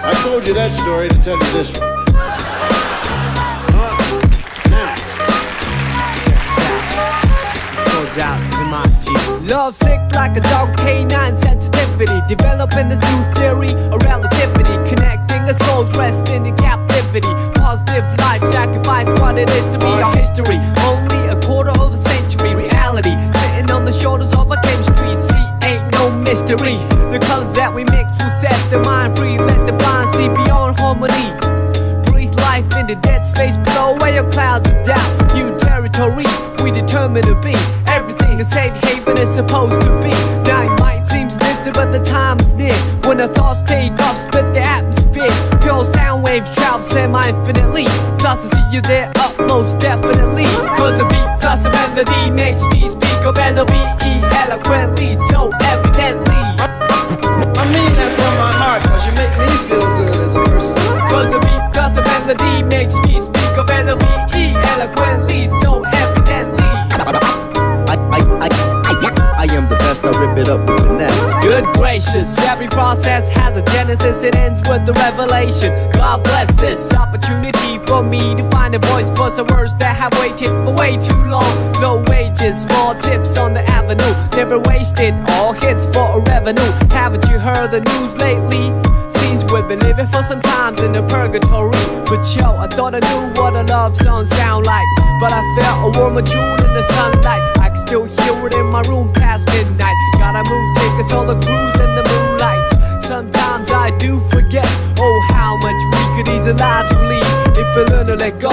I told you that story to tell you this one. Out to my G. Love sick like a dog with canine sensitivity. Developing this new theory of relativity. Connecting a soul's resting in captivity. Positive life sacrifice what it is to be our history. Only a quarter of a century reality. Sitting on the shoulders of our chemistry. See, ain't no mystery. The colors that we mix will set the mind free. Let the blind see beyond harmony. Breathe life into dead space. Blow away your clouds of doubt. New territory we determine to be. Everything a safe haven is supposed to be. Now it might seem distant, but the time is near. When our thoughts take off, split the atmosphere. Pure sound waves travel semi-infinitely. Plus I see you there up most definitely. Cause a beat plus a melody makes me speak of L-O-V-E eloquently, so evidently. I mean that from my heart, cause you make me feel good as a person. Cause a beat plus a melody makes me speak of L-O-V-E eloquently, so evidently. I am the best, I rip it up with finesse. Good gracious, every process has a genesis. It ends with the revelation. God bless this opportunity for me to find a voice for some words that have waited for way too long. Low wages, small tips on the avenue. Never wasted, all hits for a revenue. Haven't you heard the news lately? Seems we've been living for some times in a purgatory. But yo, I thought I knew what a love song sound like. But I felt a warmer June in the sunlight. I can still hear it in my room past midnight. Gotta move, take us on a cruise in the moonlight. Sometimes I do forget, oh how much we could ease our lives to leave. If we learn to let go,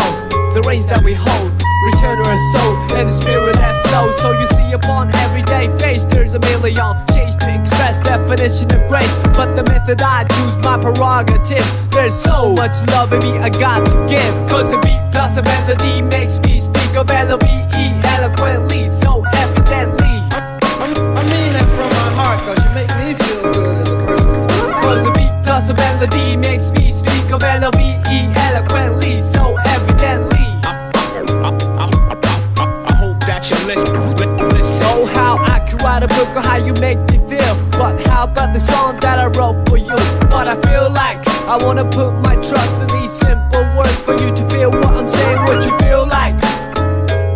the reins that we hold, return to our soul and the spirit that flows. So you see upon everyday face there's a million shades to express definition of grace. But the method I choose my prerogative. There's so much love in me I got to give. Cause a beat plus a melody makes me speak of L-O-V-E eloquently, so evidently. I mean that from my heart, cause you make me feel good as a person. Cause a beat plus a melody makes me speak of L-O-V-E eloquently, so evidently. I hope that you listen. Oh, how I could write a book on how you make me feel. But how about the song that I wrote for you? What I feel like, I wanna put my trust in these simple words for you to feel what I'm saying, what you feel like.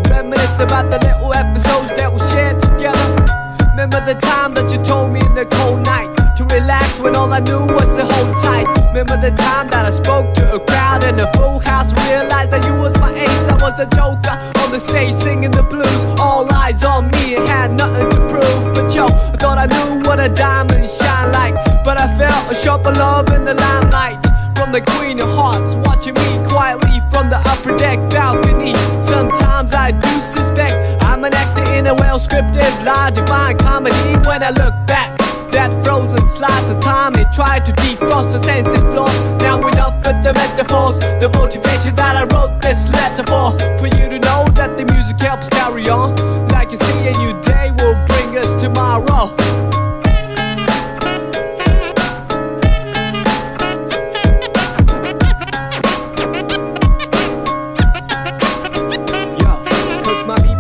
Reminisce about the little episodes that we shared together. Remember the time that you told me in the cold night to relax when all I knew was to hold tight. Remember the time that I spoke to a crowd in a full house. Realized that you was my ace, I was the joker on the stage singing the blues. All eyes on me and had nothing to prove. But yo, I thought I knew what a diamond shine like. But I felt a sharper love in the limelight from the Queen of Hearts, watching me quietly from the upper deck balcony. Sometimes I do suspect I'm an actor in a well-scripted lie, divine comedy. When I look back, that frozen slice of time, it tried to defrost the senses lost. Now enough with the metaphors, the motivation that I wrote this letter for you to know that the music helps carry on. Like you see, a new day will bring us tomorrow.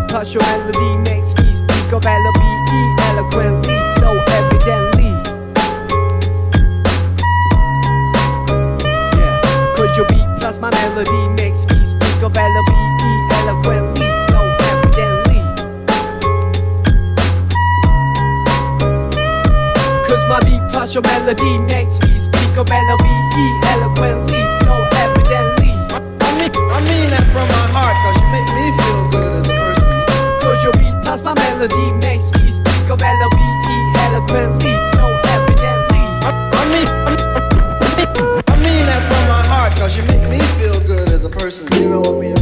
Plus your melody makes me speak of L-O-V-E eloquently, so evidently. Yeah, cause your beat plus my melody makes me speak of L-O-V-E eloquently, so evidently. Cause my beat plus your melody makes me speak of L-O-V-E eloquently, so evidently. I mean that from my heart, cause you make me feel good as a person. Cause your beat plus my melody makes me speak of L-O-V-E eloquently, so evidently. I mean that from my heart, cause you make me feel good as a person. You know what I mean?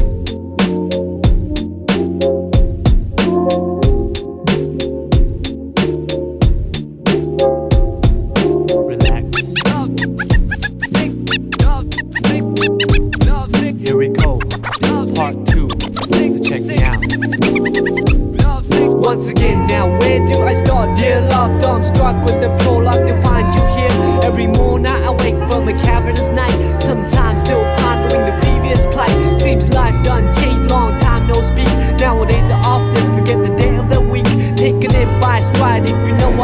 Here we go, part 2, so check me out. Once again, now where do I start? Dear love, I'm struck with the prologue to find you here. Every morning I wake from a cavernous night, sometimes still pondering the previous plight. Seems life done changed, long time no speak. Nowadays I often forget the day of the week, taken in by stride.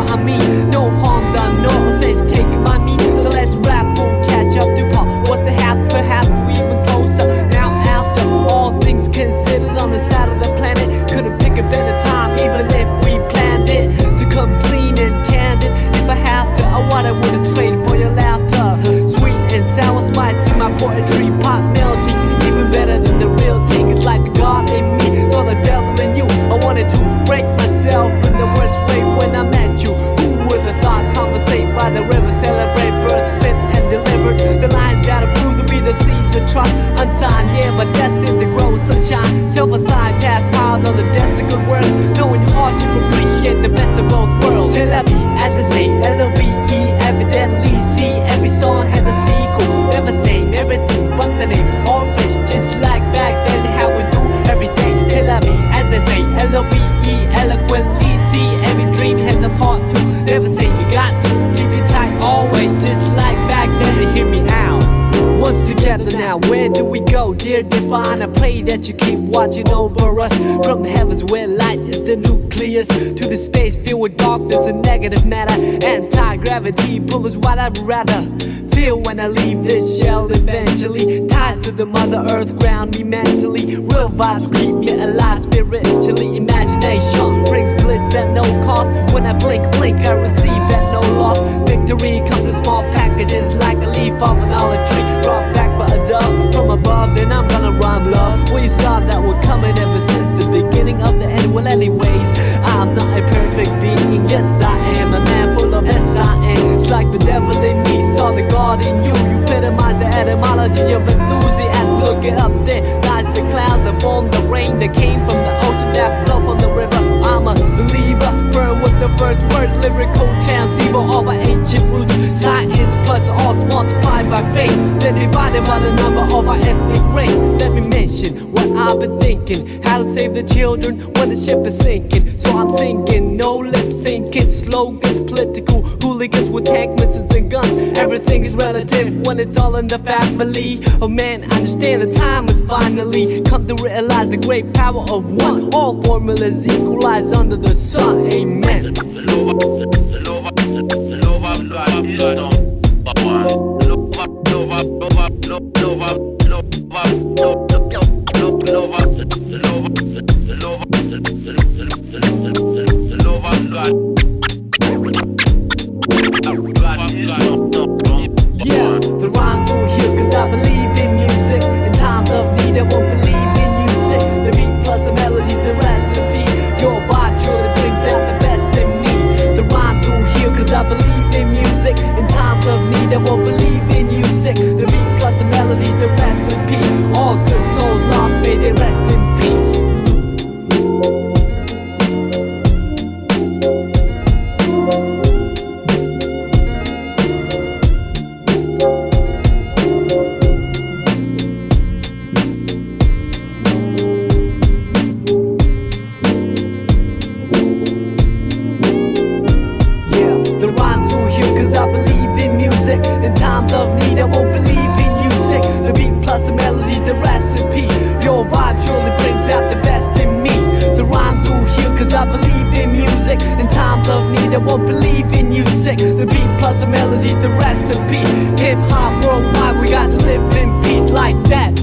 what I mean. No harm done, no offense taken by me. So let's rap, we'll catch up to pop. What's the haps? Perhaps we even closer. Now after all things considered on the side of the planet, couldn't pick a better time even if we planned it. To come clean and candid, if I have to, I wouldn't trade for your laughter. Sweet and sour spice in my poetry, pop melody, even better than the real thing. It's like the God in me, so the devil in you. I wanted to break myself in the worst way when I met you. Who would have thought? Conversate by the river, celebrate birth, sit and delivered. The lines that prove to be the seeds of trust, unsigned, yeah, but destined to grow sunshine. Self-assigned task piled on the desk of good words. Knowing hardship, appreciate the best of both worlds. C'est la vie, as they say, L-O-V-E, evidently see every song has a sequel. Never same, everything but the name. All fish, just like back then, how we do everything. C'est la vie, as they say, L-O-V-E, eloquently see every dream has a part two. Never say you got to keep it tight always, just like back then. To hear me out. Once together now, where do we go, dear divine? I pray that you keep watching over us from the heavens where light is the nucleus to the space filled with darkness and negative matter. Anti-gravity pull is what I'd rather feel when I leave this shell eventually. Ties to the mother earth ground me mentally. Real vibes keep me alive spiritually. Imagination brings bliss at no cost. When I blink, I receive at no loss. Victory comes in small packages like a leaf off an olive tree. Brought back by a dove from above, then I'm gonna rhyme love. We saw that we're coming ever since the beginning of the end. Well anyways, I'm not a perfect being. Yes I am a man full of S-I-N. It's like the devil in me, saw the God in you. You epitomize the etymology of enthusiasm. Look it up, there lies the clouds that form the rain that came from the ocean that flow from the river. I'm a believer, firm with the first words, lyrical transceiver of our ancient roots. Science plus arts multiplied by faith, then divided by the number of our ethnic race. Let me mention what I've been thinking, how to save the children when the ship is sinking. So I'm singing, no lip syncing, slogans, political hooligans with tank missiles and guns. Everything is relative when it's all in the family. Oh man, I understand the time has finally come to realize the great power of one. All formulas equalize under the sun. Amen. Yeah, the rhymes will heal cause I believe in music. In times of need I won't believe in music. The beat plus the melody, the recipe. Your vibe truly brings out the best in me. The rhymes will heal cause I believe in music. In times of need I won't believe in music. The beat plus the melody, the recipe. All good souls lost, may they rest in peace. In times of need I won't believe in music. The beat plus the melody, the recipe. Your vibe truly brings out the best in me. The rhymes will heal cause I believe in music. In times of need I won't believe in music. The beat plus the melody, the recipe. Hip hop worldwide, we got to live in peace like that.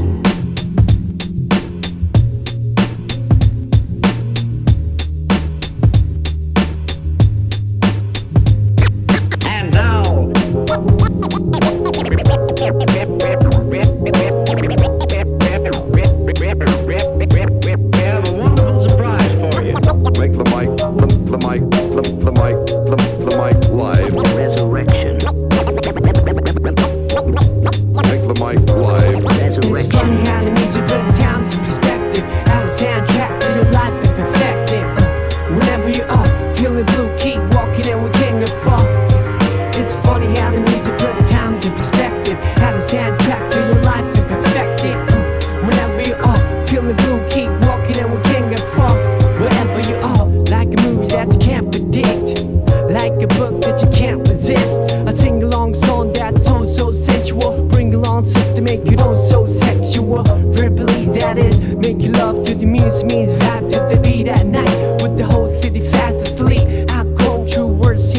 Means vibe to the beat at night with the whole city fast asleep. I go through words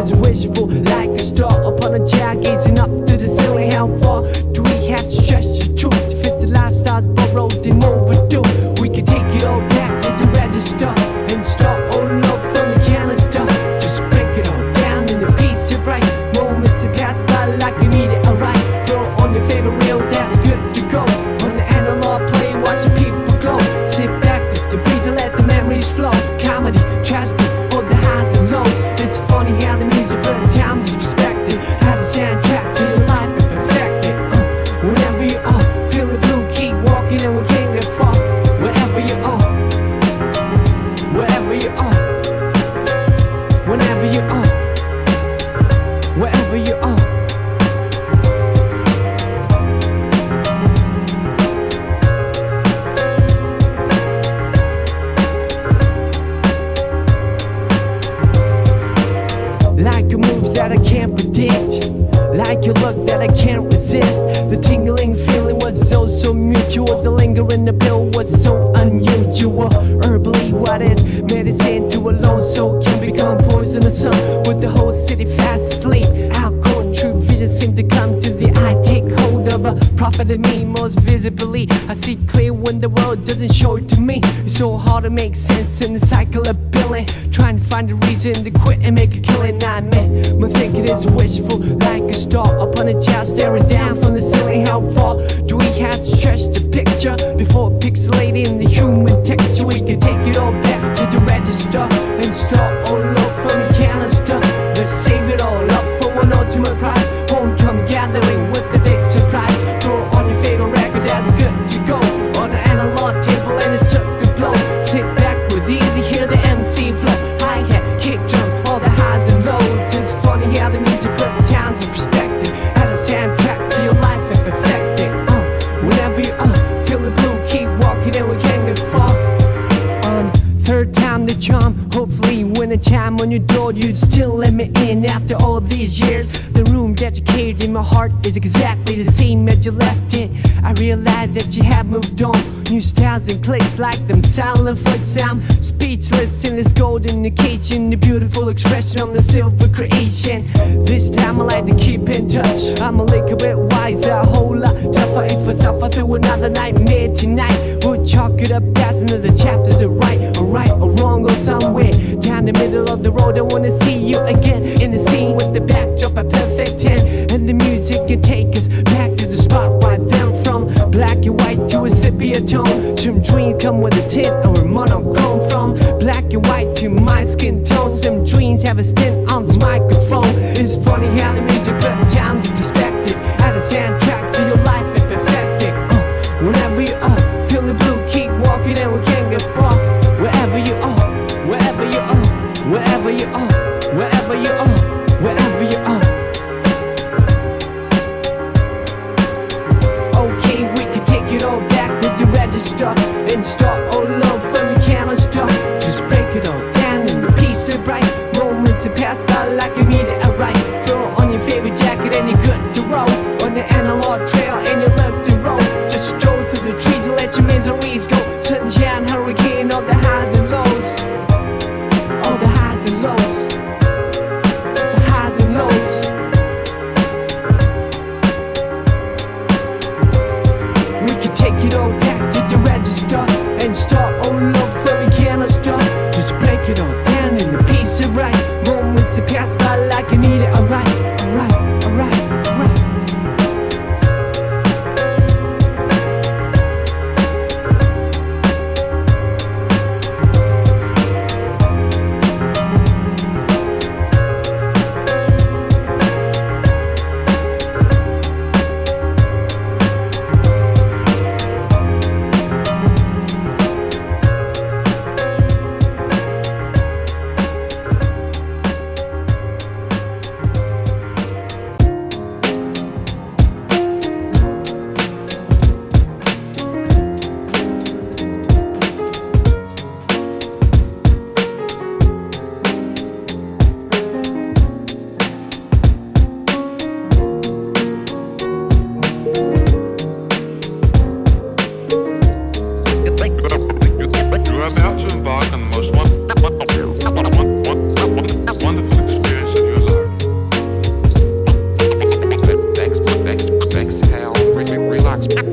is wishful, like a star upon a chair, gazing up to the ceiling. How far do we have to stretch the truth to fit the lifestyle borrowed and overdue? We can take it all back to the register and start all over from the canister. Just break it all down in a piece of bright moments that pass by like you need it. Alright, throw on your favorite reel, that's good to go. On the analog play, watch the people glow. Sit back with the breeze and let the memories flow. Comedy, tragedy, all the highs and lows. It's funny how the music but times is respected. How the soundtrack to your life and perfect it. Whenever you are, feel the blue, keep walking and we can't get far. Wherever you are, wherever you are, whenever you are, wherever you are. Like a move that I can't predict, like a look that I can't resist. The tingling feeling was so mutual. The lingering appeal was so unusual. Herbally, what is medicine to a lone soul can become poisonous. With the whole city fast asleep, alcohol and true vision seem to come to the eye. Take hold of a prophet in me most visibly. I see clear when the world doesn't show it to me. It's so hard to make sense in the cycle of billing. Trying to find a reason to quit and make a killing. I admit, my thinking is wishful, like a star upon a child staring down from the ceiling. How far do we have to stretch the picture before pixelating the human texture? We can take it all back to the register and start all over from the canister. Let's save it all up for one ultimate prize. Homecoming gathering with the big surprise. Throw on your favorite record, that's good to go. On the analog table and a circuit blow. Sit back with easy, hear the MC flow. Hi-hat, kick drum, all the highs and lows. It's funny how the music put towns in perspective. How the soundtrack to your life and perfect it. Whenever you feel the blue, keep walking and we can't get far. Third time the charm, hopefully when a time on your door you still let me in after all these years. The room that you caved in my heart is exactly the same as you left it. I realize that you have moved on. New styles and clicks like them silent flicks. I'm speechless in this golden occasion. The beautiful expression on the silver creation. This time I like to keep in touch. I'm a little bit wiser, a whole lot tougher. If I suffer through another nightmare tonight, we'll chalk it up as another chapter to write. Or right or wrong or somewhere down the middle of the road. I wanna see you again in the scene with the backdrop a perfect 10. And the music can take us back to the spot right then. From black and white to a sepia tone. Some dreams come with a tint or monochrome. From black and white to my skin tone. Some dreams have a stint on this microphone. It's funny how the music put times in perspective. Add a soundtrack to your life and perfect it. Whenever you are, feel the blue, keep walking and we can't get far. Wherever you are, wherever you are, wherever you are, wherever you are, wherever you are. Okay, we can take it all back to the register and start all over from the canister. Just break it all down in a piece of bright moments that pass by like you need it. Alright, throw on your favorite jacket and you're good to roll. On the analog trail and you look the road. Just stroll through the trees and let your miseries go. Sunshine, hurricane, all the highs and lows. All the highs and lows. The highs and lows. We can take it all back to the register and start all over from the canister. Just break it all down in a piece of right moments that pass by like you need it. Alright, alright, alright, alright.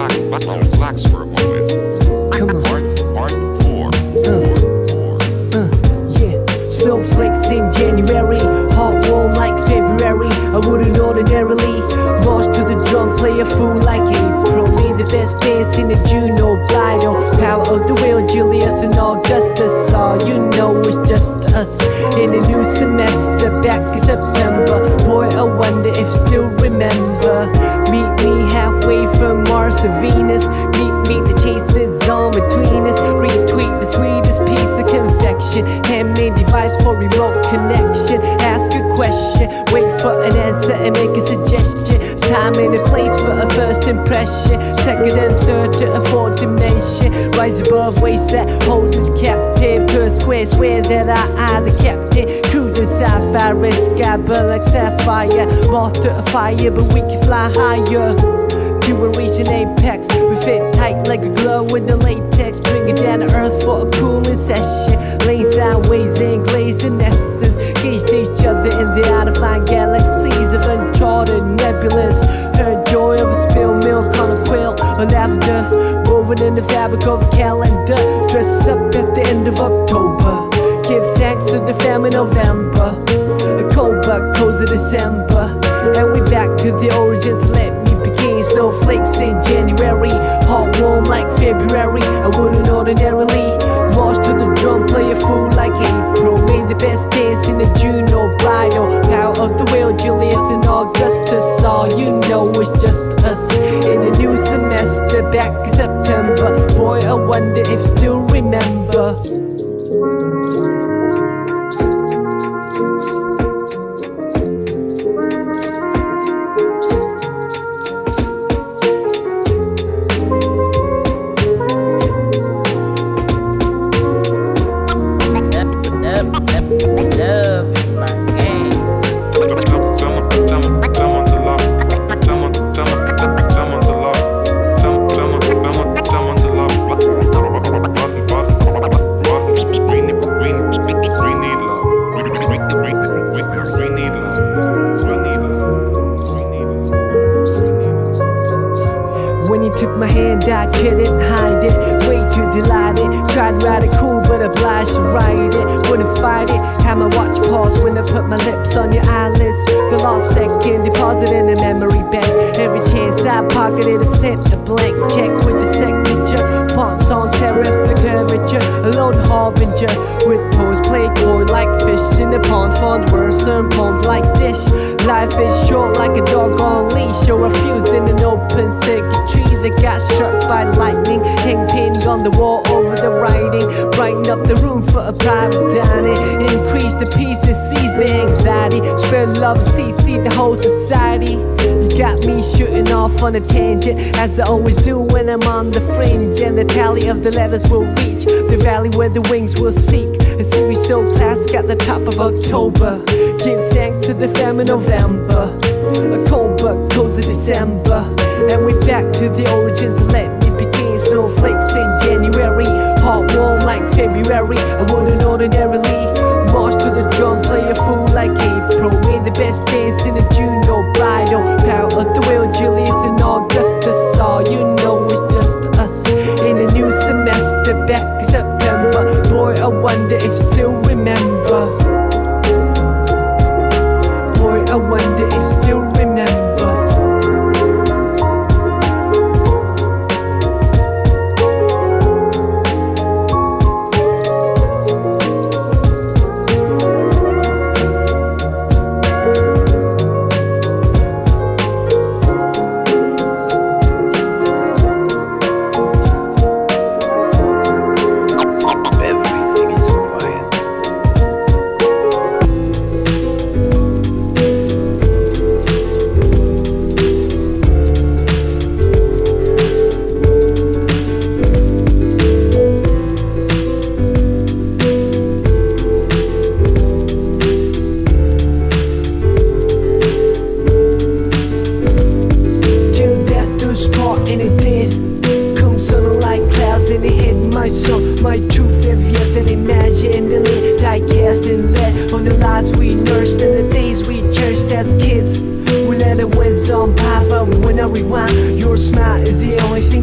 relax for a moment. Come on. Part 4. Yeah, snowflakes in January, hot warm like February. I wouldn't ordinarily march to the drum, play a fool like April. Me the best dance in the June or Bido. Power of the will, Julius and Augustus. All you know is just us in a new semester, back in September. Boy, I wonder if still remember. Meet me halfway from Mars to Venus. Meet the chases on between us. Retweet the sweetest piece of confection. Handmade device for remote connection. Ask a question, wait for an answer and make a suggestion. Time and a place for a first impression. Second and third to a fourth dimension. Rise above ways that hold us captive to a swear that I the captain. Cruise in sapphire, sky burn like sapphire. Moth to a fire, but we can fly higher to a region apex. We fit tight like a glove with the latex. Bring it down to earth for a cooling session. Lane sideways and glazed in essence. Gauged each other in the out-of-line galaxies of uncharted nebulas. Heard joy of a spilled milk on a quill or lavender, woven in the fabric of a calendar. Dress up at the end of October. Give thanks to the famine November. A cold but cozy December. And we back to the origins. Let me begin. Snowflakes in January, hot warm like February. I wouldn't ordinarily march to the drum, play a fool like April. Made the best dance in the June or Bido. Power of the will, Julius and Augustus. All you know is just us in a new semester, back in September. Boy, I wonder if still remember. Love is my game. When you took my hand, I couldn't hide it. Way too delighted. Tried to ride it cool, but obliged to ride it. Wouldn't fight it. Had my watch pause when I put my lips on your eyelids. The lost second deposited in a memory bank. Every chance I pocketed, I sent a blank check with your signature. Fonts on serif, the curvature. A lone harbinger with toes play chord like fish in the pond. Fonts worse and pumped like dish. Life is short like a dog on leash, or a fuse in an open circuitry that got struck by lightning. Hang painting on the wall over the writing. Brighten up the room for a private dining. Increase the pieces, seize the anxiety. Spread love and CC the whole society. You got me shooting off on a tangent, as I always do when I'm on the fringe. And the tally of the letters will reach the valley where the wings will seek. A series so classic at the top of October. Give thanks to the famine November. A cold but cozy December. And we back to the origins. Let me begin. Snowflakes in January, hot warm like February. I wouldn't ordinarily march to the drum, play a fool like April. Made the best dance in a June or Bido. Power of the will, Julius and Augustus. All you know is just us in a new semester, back in September. Boy, I wonder if still remember. Boy, I wonder if still remember. My truth, every other imagine the lit, die-cast and let on the lives we nursed and the days we cherished as kids. We let it wins on by, but when I rewind, your smile is the only thing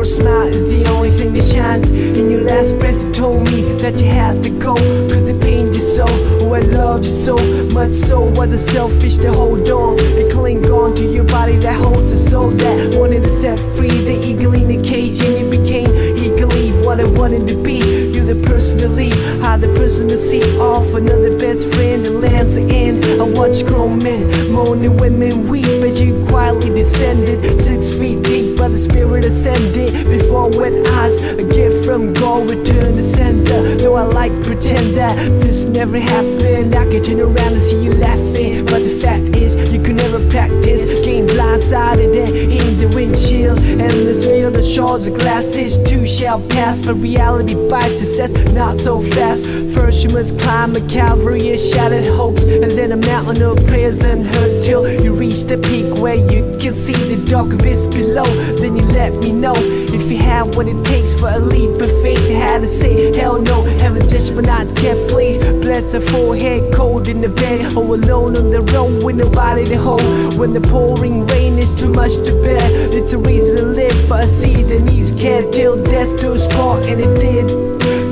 Your smile is the only thing that shines. In your last breath you told me that you had to go, cause it pained you so. Oh, I loved you so much, so was it selfish to hold on and cling on to your body that holds a soul that wanted to set free the eagle in the cage, and you became eagerly what I wanted to be. You're the person to leave, I'm the person to see off another best friend and lands the end. I watch grown men moan and women weep as you quietly descended 6 feet deep, but the spirit ascended before wet eyes. A gift from God returned to sender. Though I like pretend that this never happened, I could turn around and see you laughing, but the fact is you could never practice. Game blindsided and in the windshield, and let's feel the shards of glass. This too shall pass, for reality bites success not so fast. First you must climb a Calvary of shattered hopes, and then a mountain of prayers and hurt, till you reach the peak where you can see the dark abyss below. Then you let me know if you have what it takes for a leap of faith. You had to say hell no, heaven just but not yet, please. Bless the forehead, cold in the bed, or alone on the road with nobody to hold. When the pouring rain is too much to bear, it's a reason to live, for a seed that needs care till death do us part, and it did.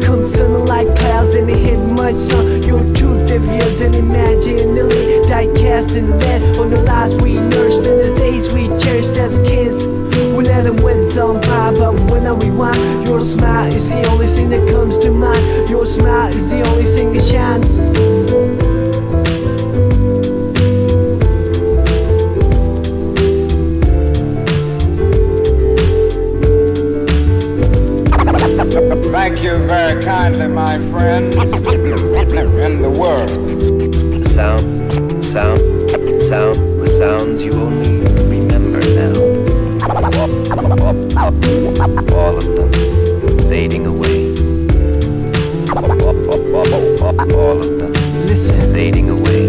Come sun like clouds and it hit much sun. Your truth heavier than imaginally die-cast and lead on the lives we nursed and the days we cherished as kids. We let them win some pie, but when I rewind, your smile is the only thing that comes to mind. Your smile is the only thing that shines. Thank you very kindly, my friend. In the world. The sounds you only remember now. All of them fading away. All of them fading away.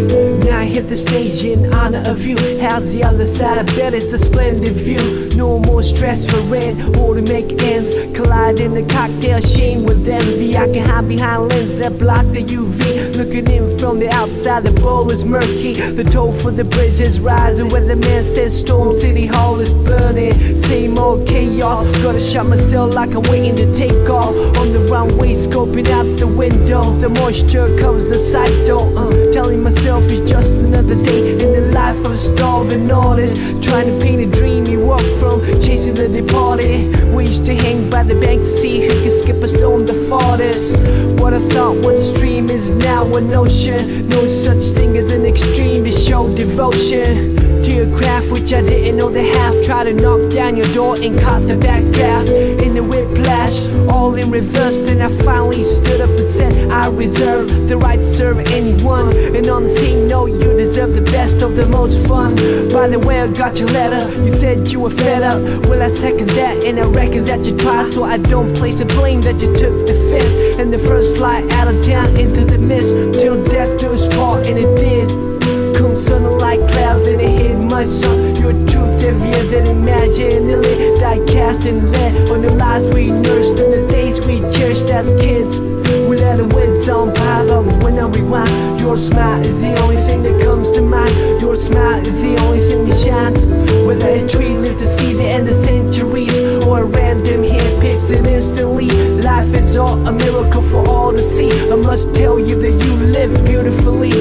Now I hit the stage in honor of you. How's the other side? I bet it's a splendid view. No more stress for rent or to make ends. Collide in the cocktail sheen with envy. I can hide behind lenses that block the UV. Looking in from the outside, the bowl is murky. The toll for the bridge is rising. Where the man says Storm City Hall is burning. Same old chaos. Gotta shut myself like I'm waiting to take off. On the runway, scoping out the window. The moisture covers the sight though. Telling myself it's just another day in the life of a starving artist. Trying to paint a dream you walk from, chasing the departed. We used to hang by the bank to see who could skip a stone the farthest. What I thought was a stream is now an ocean. No such thing as an extreme to show devotion to your craft, which I didn't know the half. Try to knock down your door and caught the backdraft. In the whiplash, all in reverse. Then I finally stood up and said I reserve the right to serve anyone. And on the same note, you deserve the best of the most fun. By the way, I got your letter, you said you were fed up. Well, I second that, and I reckon that you tried, so I don't place the blame that you took the fifth and the first flight out of town into the mist, till death do us part, and it did. Come sun like clouds and it hit much sun. Your truth heavier than imaginally die-cast and lead on the lives we nursed and the days we cherished as kids. We let the winds on by, but when I rewind, your smile is the only thing that comes to mind. Your smile is the only thing that shines. Whether a tree lived to see the end of centuries, or a random hand picks it instantly, life is all a miracle for all to see. I must tell you that you live beautifully.